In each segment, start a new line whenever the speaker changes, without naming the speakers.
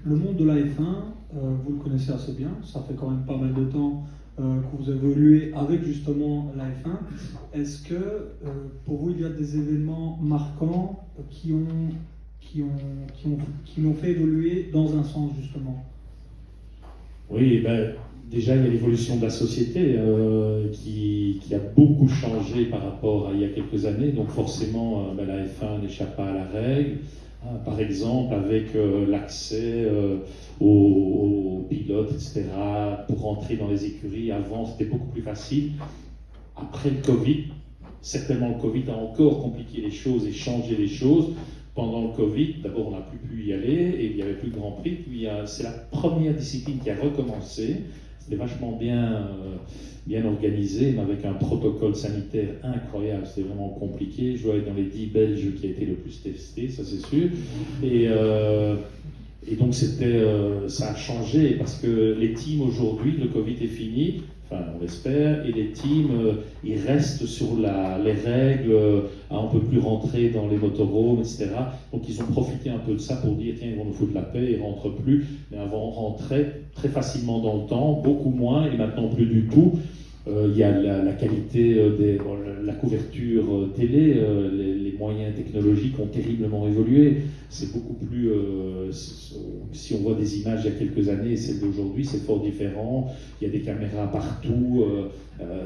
Le monde de la F1, vous le connaissez assez bien, ça fait quand même pas mal de temps que vous évoluez avec justement la F1. Est-ce que pour vous il y a des événements marquants qui l'ont fait évoluer dans un sens justement?
Oui, ben, déjà il y a l'évolution de la société qui a beaucoup changé par rapport à il y a quelques années, donc forcément ben, la F1 n'échappe pas à la règle. Par exemple, avec l'accès aux pilotes, etc., pour rentrer dans les écuries, avant c'était beaucoup plus facile. Après le Covid, certainement le Covid a encore compliqué les choses et changé les choses. Pendant le Covid, d'abord on n'a plus pu y aller et il n'y avait plus de Grand Prix. Puis c'est la première discipline qui a recommencé. C'était vachement bien organisé, mais avec un protocole sanitaire incroyable. C'était vraiment compliqué. Je dois être dans les 10 Belges qui a été le plus testé, ça c'est sûr. Et donc ça a changé parce que les teams aujourd'hui, le Covid est fini. Enfin, on l'espère, et les teams, ils restent sur les règles, on ne peut plus rentrer dans les motorhomes, etc. Donc ils ont profité un peu de ça pour dire, tiens, ils vont nous foutre la paix, ils ne rentrent plus. Mais avant, on rentrait très facilement dans le temps, beaucoup moins, et maintenant plus du tout. Il y a la qualité, la couverture télé, les moyens technologiques ont terriblement évolué. C'est beaucoup plus, si on voit des images il y a quelques années et celles d'aujourd'hui, c'est fort différent. Il y a des caméras partout,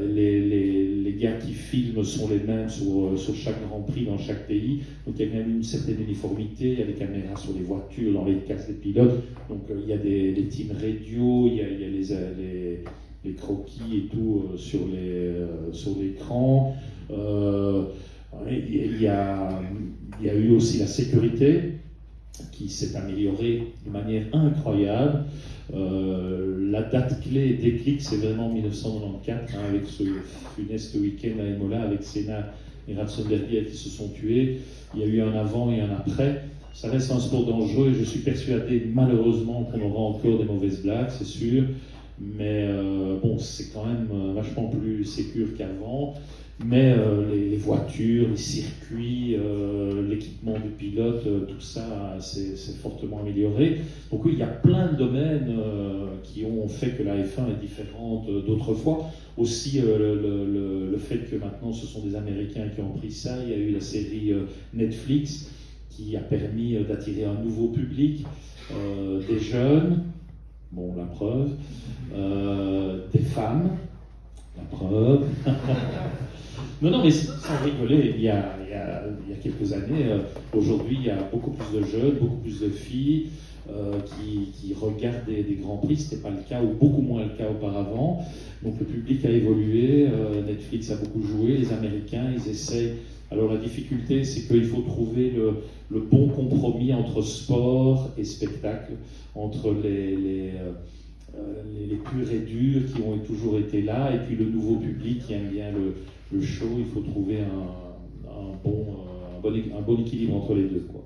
les gars qui filment sont les mêmes sur chaque Grand Prix dans chaque pays. Donc il y a même une certaine uniformité, il y a des caméras sur les voitures, dans les casques des pilotes. Donc il y a des teams radio, il y a les croquis et tout sur l'écran. Il y a eu aussi la sécurité qui s'est améliorée de manière incroyable. La date clé déclic, c'est vraiment 1994, avec ce funeste week-end à Imola, avec Senna et Ratzenberger qui se sont tués. Il y a eu un avant et un après. Ça reste un sport dangereux et je suis persuadé malheureusement qu'on aura encore des mauvaises blagues, c'est sûr. Mais bon, c'est quand même vachement plus sécure qu'avant. Mais les voitures, les circuits, l'équipement du pilote, tout ça, c'est fortement amélioré. Donc oui, il y a plein de domaines qui ont fait que la F1 est différente d'autrefois. Aussi le fait que maintenant ce sont des Américains qui ont pris ça. Il y a eu la série Netflix qui a permis d'attirer un nouveau public, des jeunes. Bon, la preuve. Des femmes, la preuve. Non, mais sans rigoler, il y a quelques années, aujourd'hui, il y a beaucoup plus de jeunes, beaucoup plus de filles qui regardent des grands prix. Ce n'était pas le cas, ou beaucoup moins le cas auparavant. Donc le public a évolué, Netflix a beaucoup joué, les Américains, ils essayent. Alors la difficulté, c'est qu'il faut trouver le bon compromis entre sport et spectacle, entre les purs et durs qui ont toujours été là, et puis le nouveau public qui aime bien le show. Il faut trouver un bon équilibre entre les deux, quoi.